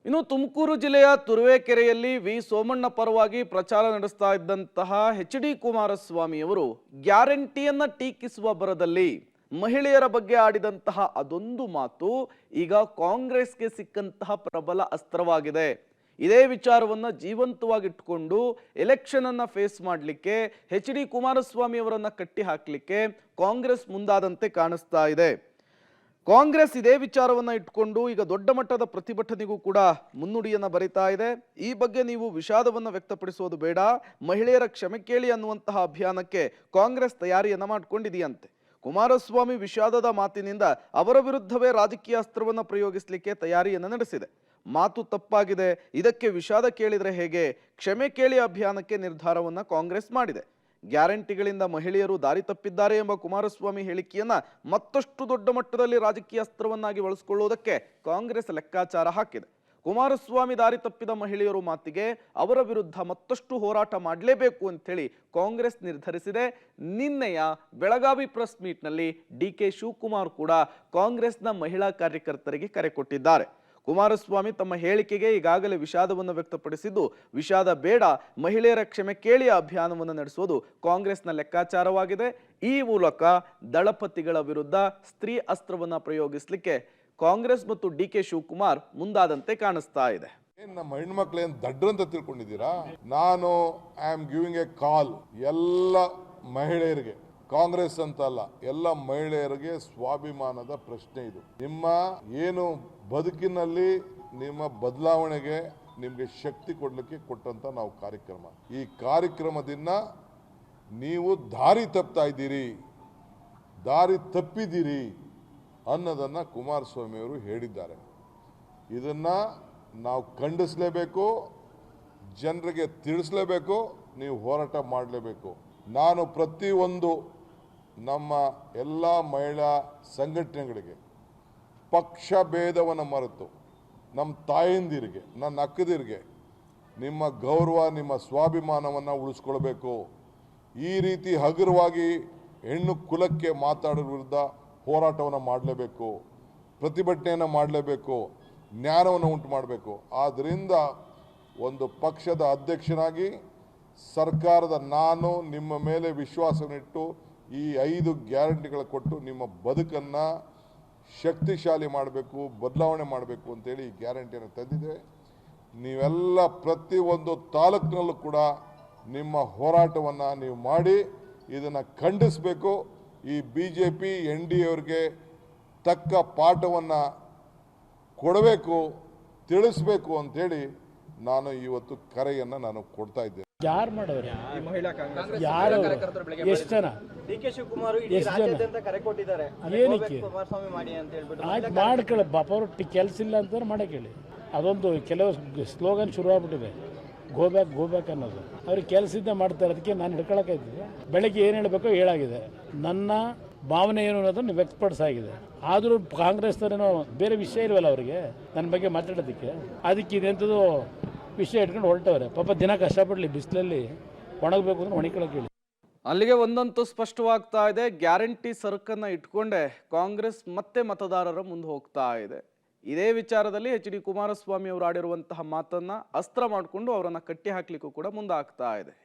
ಇನ್ನು ತುಮಕೂರು ಜಿಲ್ಲೆಯ ತುರುವೇಕೆರೆಯಲ್ಲಿ ವಿ ಸೋಮಣ್ಣ ಪರವಾಗಿ ಪ್ರಚಾರ ನಡೆಸ್ತಾ ಇದ್ದಂತಹ ಎಚ್.ಡಿ. ಕುಮಾರಸ್ವಾಮಿ ಅವರು ಗ್ಯಾರಂಟಿಯನ್ನ ಟೀಕಿಸುವ ಬರದಲ್ಲಿ ಮಹಿಳೆಯರ ಬಗ್ಗೆ ಆಡಿದಂತಹ ಅದೊಂದು ಮಾತು ಈಗ ಕಾಂಗ್ರೆಸ್ಗೆ ಸಿಕ್ಕಂತಹ ಪ್ರಬಲ ಅಸ್ತ್ರವಾಗಿದೆ. ಇದೇ ವಿಚಾರವನ್ನ ಜೀವಂತವಾಗಿಟ್ಟುಕೊಂಡು ಎಲೆಕ್ಷನ್ ಅನ್ನ ಫೇಸ್ ಮಾಡಲಿಕ್ಕೆ ಎಚ್.ಡಿ. ಕುಮಾರಸ್ವಾಮಿ ಅವರನ್ನ ಕಟ್ಟಿ ಹಾಕಲಿಕ್ಕೆ ಕಾಂಗ್ರೆಸ್ ಮುಂದಾದಂತೆ ಕಾಣಿಸ್ತಾ ಇದೆ. ಕಾಂಗ್ರೆಸ್ ಇದೇ ವಿಚಾರವನ್ನ ಇಟ್ಕೊಂಡು ಈಗ ದೊಡ್ಡ ಮಟ್ಟದ ಪ್ರತಿಭಟನೆಗೂ ಕೂಡ ಮುನ್ನುಡಿಯನ್ನ ಬರಿತಾ ಇದೆ. ಈ ಬಗ್ಗೆ ನೀವು ವಿಷಾದವನ್ನ ವ್ಯಕ್ತಪಡಿಸೋದು ಬೇಡ, ಮಹಿಳೆಯರ ಕ್ಷಮೆ ಕೇಳಿ ಅನ್ನುವಂತಹ ಅಭಿಯಾನಕ್ಕೆ ಕಾಂಗ್ರೆಸ್ ತಯಾರಿಯನ್ನ ಮಾಡ್ಕೊಂಡಿದೆಯಂತೆ. ಕುಮಾರಸ್ವಾಮಿ ವಿಷಾದದ ಮಾತಿನಿಂದ ಅವರ ವಿರುದ್ಧವೇ ರಾಜಕೀಯ ಅಸ್ತ್ರವನ್ನ ಪ್ರಯೋಗಿಸಲಿಕ್ಕೆ ತಯಾರಿಯನ್ನ ನಡೆಸಿದೆ. ಮಾತು ತಪ್ಪಾಗಿದೆ, ಇದಕ್ಕೆ ವಿಷಾದ ಕೇಳಿದ್ರೆ ಹೇಗೆ, ಕ್ಷಮೆ ಕೇಳಿ ಅಭಿಯಾನಕ್ಕೆ ನಿರ್ಧಾರವನ್ನ ಕಾಂಗ್ರೆಸ್ ಮಾಡಿದೆ. ಗ್ಯಾರಂಟಿಗಳಿಂದ ಮಹಿಳೆಯರು ದಾರಿ ತಪ್ಪಿದ್ದಾರೆ ಎಂಬ ಕುಮಾರಸ್ವಾಮಿ ಹೇಳಿಕೆಯನ್ನ ಮತ್ತಷ್ಟು ದೊಡ್ಡ ಮಟ್ಟದಲ್ಲಿ ರಾಜಕೀಯ ಅಸ್ತ್ರವನ್ನಾಗಿ ಬಳಸಿಕೊಳ್ಳುವುದಕ್ಕೆ ಕಾಂಗ್ರೆಸ್ ಲೆಕ್ಕಾಚಾರ ಹಾಕಿದೆ. ಕುಮಾರಸ್ವಾಮಿ ದಾರಿ ತಪ್ಪಿದ ಮಹಿಳೆಯರು ಮಾತಿಗೆ ಅವರ ವಿರುದ್ಧ ಮತ್ತಷ್ಟು ಹೋರಾಟ ಮಾಡಲೇಬೇಕು ಅಂತೇಳಿ ಕಾಂಗ್ರೆಸ್ ನಿರ್ಧರಿಸಿದೆ. ನಿನ್ನೆಯ ಬೆಳಗಾವಿ ಪ್ರೆಸ್ ಮೀಟ್ನಲ್ಲಿ ಡಿ.ಕೆ. ಶಿವಕುಮಾರ್ ಕೂಡ ಕಾಂಗ್ರೆಸ್ನ ಮಹಿಳಾ ಕಾರ್ಯಕರ್ತರಿಗೆ ಕರೆ ಕೊಟ್ಟಿದ್ದಾರೆ. ಕುಮಾರಸ್ವಾಮಿ ತಮ್ಮ ಹೇಳಿಕೆಗೆ ಈಗಾಗಲೇ ವಿಷಾದವನ್ನು ವ್ಯಕ್ತಪಡಿಸಿದ್ದು, ವಿಷಾದ ಬೇಡ, ಮಹಿಳೆಯರ ಕ್ಷಮೆ ಕೇಳಿ ಅಭಿಯಾನವನ್ನು ನಡೆಸುವುದು ಕಾಂಗ್ರೆಸ್ನ ಲೆಕ್ಕಾಚಾರವಾಗಿದೆ. ಈ ಮೂಲಕ ದಳಪತಿಗಳ ವಿರುದ್ಧ ಸ್ತ್ರೀ ಅಸ್ತ್ರವನ್ನ ಪ್ರಯೋಗಿಸಲಿಕ್ಕೆ ಕಾಂಗ್ರೆಸ್ ಮತ್ತು ಡಿ.ಕೆ. ಶಿವಕುಮಾರ್ ಮುಂದಾದಂತೆ ಕಾಣಿಸ್ತಾ ಇದೆ. ನಮ್ಮ ಹೆಣ್ಮಕ್ಳೇನು ದಡ್ರಂತ ತಿಳ್ಕೊಂಡಿದ್ದೀರಾ? ನಾನು ಐ ಆಮ್ ಗಿವಿಂಗ್ ಎ ಕಾಲ್ ಎಲ್ಲ ಮಹಿಳೆಯರಿಗೆ, ಕಾಂಗ್ರೆಸ್ ಅಂತ ಅಲ್ಲ, ಎಲ್ಲ ಮಹಿಳೆಯರಿಗೆ ಸ್ವಾಭಿಮಾನದ ಪ್ರಶ್ನೆ ಇದು. ನಿಮ್ಮ ಏನು ಬದುಕಿನಲ್ಲಿ ನಿಮ್ಮ ಬದಲಾವಣೆಗೆ ನಿಮಗೆ ಶಕ್ತಿ ಕೊಡ್ಲಿಕ್ಕೆ ಕೊಟ್ಟಂತ ನಾವು ಕಾರ್ಯಕ್ರಮ. ಈ ಕಾರ್ಯಕ್ರಮದಿಂದ ನೀವು ದಾರಿ ತಪ್ತಾ ಇದ್ದೀರಿ, ದಾರಿ ತಪ್ಪಿದ್ದೀರಿ ಅನ್ನೋದನ್ನ ಕುಮಾರಸ್ವಾಮಿ ಅವರು ಹೇಳಿದ್ದಾರೆ. ಇದನ್ನ ನಾವು ಖಂಡಿಸಲೇಬೇಕು, ಜನರಿಗೆ ತಿಳಿಸಲೇಬೇಕು, ನೀವು ಹೋರಾಟ ಮಾಡಲೇಬೇಕು. ನಾನು ಪ್ರತಿಯೊಂದು ನಮ್ಮ ಎಲ್ಲ ಮಹಿಳಾ ಸಂಘಟನೆಗಳಿಗೆ ಪಕ್ಷ ಭೇದವನ್ನು ಮರೆತು ನಮ್ಮ ತಾಯಂದಿರಿಗೆ, ನನ್ನ ಅಕ್ಕದಿರಿಗೆ ನಿಮ್ಮ ಗೌರವ, ನಿಮ್ಮ ಸ್ವಾಭಿಮಾನವನ್ನು ಉಳಿಸ್ಕೊಳ್ಬೇಕು. ಈ ರೀತಿ ಹಗುರವಾಗಿ ಹೆಣ್ಣು ಕುಲಕ್ಕೆ ಮಾತಾಡೋ ವಿರುದ್ಧ ಹೋರಾಟವನ್ನು ಮಾಡಲೇಬೇಕು, ಪ್ರತಿಭಟನೆಯನ್ನು ಮಾಡಲೇಬೇಕು, ಜ್ಞಾನವನ್ನು ಉಂಟು ಮಾಡಬೇಕು. ಆದ್ದರಿಂದ ಒಂದು ಪಕ್ಷದ ಅಧ್ಯಕ್ಷನಾಗಿ ಸರ್ಕಾರದ ನಾನು ನಿಮ್ಮ ಮೇಲೆ ವಿಶ್ವಾಸವನ್ನಿಟ್ಟು ಈ 5 ಗ್ಯಾರಂಟಿಗಳು ಕೊಟ್ಟು ನಿಮ್ಮ ಬದುಕನ್ನು ಶಕ್ತಿಶಾಲಿ ಮಾಡಬೇಕು, ಬದಲಾವಣೆ ಮಾಡಬೇಕು ಅಂತೇಳಿ ಈ ಗ್ಯಾರಂಟಿಯನ್ನು ತಂದಿದೆ. ನೀವೆಲ್ಲ ಪ್ರತಿಯೊಂದು ತಾಲೂಕಿನಲ್ಲೂ ಕೂಡ ನಿಮ್ಮ ಹೋರಾಟವನ್ನು ನೀವು ಮಾಡಿ ಇದನ್ನು ಖಂಡಿಸಬೇಕು. ಈ BJP NDA ಅವರಿಗೆ ತಕ್ಕ ಪಾಠವನ್ನು ಕೊಡಬೇಕು, ತಿಳಿಸ್ಬೇಕು ಅಂತೇಳಿ ನಾನು ಇವತ್ತು ಕರೆಯನ್ನು ನಾನು ಕೊಡ್ತಾ ಇದ್ದೇನೆ. ಯಾರು ಮಾಡೋರು? ಯಾರು? ಎಷ್ಟು ಜನ? ಡಿ.ಕೆ. ಶಿವಕುಮಾರ್ ರಾಜ್ಯಾದ್ಯಂತ ಕರೆ ಕೊಟ್ಟಿದ್ದಾರೆ. ಏನಕ್ಕೆ? ಕುಮಾರಸ್ವಾಮಿ ಮಾಡಿ ಅಂತ ಹೇಳ್ಬಿಟ್ಟು ಆಯ್ತು ಮಾಡ್ಕೊಳ್ಳಿ, ಪಾಪ ಅವ್ರು ಕೆಲಸ ಇಲ್ಲ ಅಂತ ಮಾಡಕ್ಕೆ ಹೇಳಿ. ಅದೊಂದು ಕೆಲವು ಸ್ಲೋಗನ್ ಶುರು ಆಗ್ಬಿಟ್ಟಿದೆ, ಗೋ ಬ್ಯಾಕ್ ಅನ್ನೋದು. ಅವ್ರಿಗೆ ಕೆಲಸದಿಂದ ಮಾಡ್ತಾರೆ, ಅದಕ್ಕೆ ನಾನು ಹಿಡ್ಕೊಳಕ್ಕಾಯ್ತಿದೆ. ಬೆಳಗ್ಗೆ ಏನು ಹೇಳಬೇಕೋ ಹೇಳಾಗಿದೆ. ನನ್ನ ಭಾವನೆ ಏನು ಅನ್ನೋದನ್ನು ವ್ಯಕ್ತಪಡಿಸಾಗಿದೆ. ಆದರೂ ಕಾಂಗ್ರೆಸ್ನವರೇನೋ ಬೇರೆ ವಿಷಯ ಇಲ್ವಲ್ಲ ಅವರಿಗೆ ನನ್ನ ಬಗ್ಗೆ ಮಾತಾಡೋದಕ್ಕೆ. ಅದಕ್ಕೆ ಇದೆಂಥದ್ದು ವಿಷಯ ಇಟ್ಕೊಂಡು ಹೊರಟವ್ರೆ. ಪಾಪ ದಿನ ಕಷ್ಟಪಡಲಿ, ಬಿಸಿಲಲ್ಲಿ ಒಣಗಬೇಕು ಅಂದ್ರೆ ಒಣಕೊಳಕ್ಕೆ ಹೇಳಿ. ಅಲ್ಲಿಗೆ ಒಂದಂತೂ ಸ್ಪಷ್ಟವಾಗ್ತಾ ಇದೆ, ಗ್ಯಾರಂಟಿ ಸರಕನ್ನ ಇಟ್ಕೊಂಡೆ ಕಾಂಗ್ರೆಸ್ ಮತ್ತೆ ಮತದಾರರ ಮುಂದೆ ಹೋಗ್ತಾ ಇದೆ. ಇದೇ ವಿಚಾರದಲ್ಲಿ ಎಚ್.ಡಿ. ಕುಮಾರಸ್ವಾಮಿ ಅವರು ಆಡಿರುವಂತಹ ಮಾತನ್ನ ಅಸ್ತ್ರ ಮಾಡಿಕೊಂಡು ಅವರನ್ನ ಕಟ್ಟಿ ಹಾಕ್ಲಿಕ್ಕೂ ಕೂಡ ಮುಂದಾಗ್ತಾ ಇದೆ.